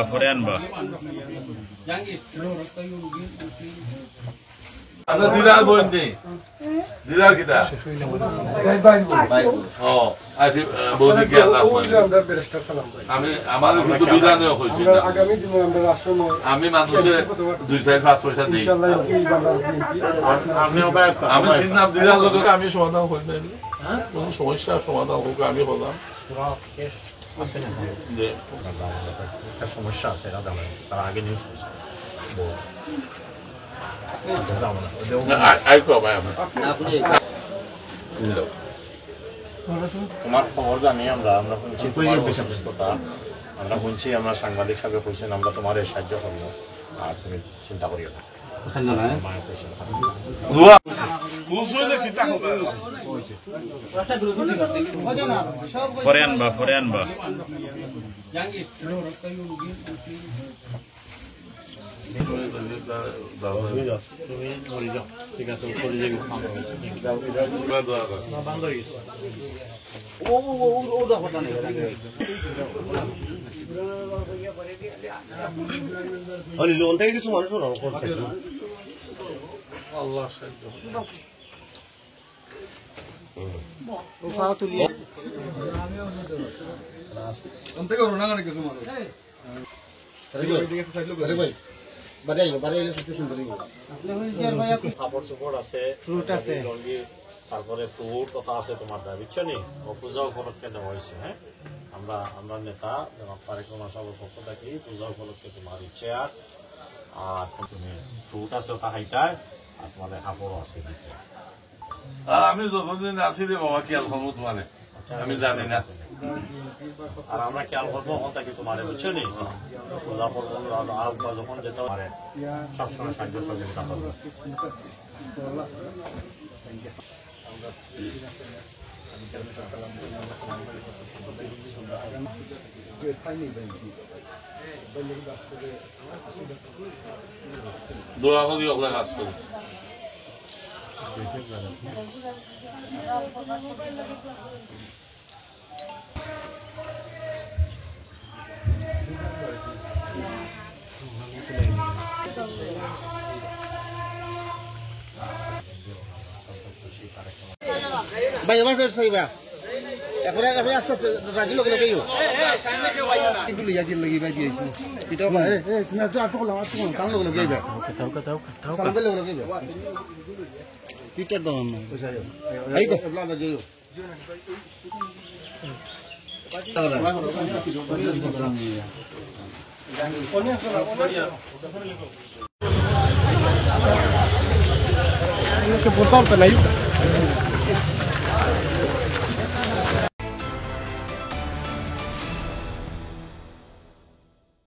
foreign বা আমরা দিলার বইনি দিলার কিটা ও আছি বৌদি কি আল্লাহ আমি আমাদের কিন্তু বিধানে হইছে আগামী দিনে আমরা রাষ্ট্র আমি মানুষের 2-4-5 পয়সা দেই আমি সিনাপ দিলার লোক আমি সমাধান করি না হ্যাঁ কোন সমস্যা সমাধান হোক আমি বললাম আছে না যে একটা সমস্যা আছে এটা জানেন তার আগে নিউজ করছে তোমার খবর জানি আমরা শুনছি আমরা শুনছি আমরা সাংবাদিক সাহেব কইছেন আমরা তোমার সাহায্য করবো আর তুমি চিন্তা করিও না ফরেন বা ঠিক আছে লোন থেকে কিছু মানুষ আল্লাহ তারপরে ফ্রুট কথা আছে তোমার বুঝছো নি পূজা উপলক্ষে নেওয়া হয়েছে হ্যাঁ আমরা নেতা তারেক রহমান সাহেবের পক্ষ থেকে পূজা উপলক্ষে তোমার চেয়ার আর তুমি ফ্রুট আছে ওটা খাইতায় আর তোমার কাপড়ও আছে আমি যতদিন আছি রে বাবা খেয়াল করবো তোমার আমি জানি না আর আমরা খেয়াল করবো ওটাকে তোমার বুঝছো নি পূজা করবো আর যখন যেতে পারে সবসময় সাহায্য সহযোগিতা করবো দোয়া করি ওগুলা কাজ করি ভাই আমার সইবা এখন আস্তে আস্তে রাজি লোক লাগাইও এগুলো ইয়াজির লাগি বাজি আইছি এটা ভাই তুমি তো আটো করলাম আটো করলাম কাম লোক লাগাইবা সালাম লোক লাগাইবা পিটার দাও না এই তো লাগা যাইও que por tanto la ayuda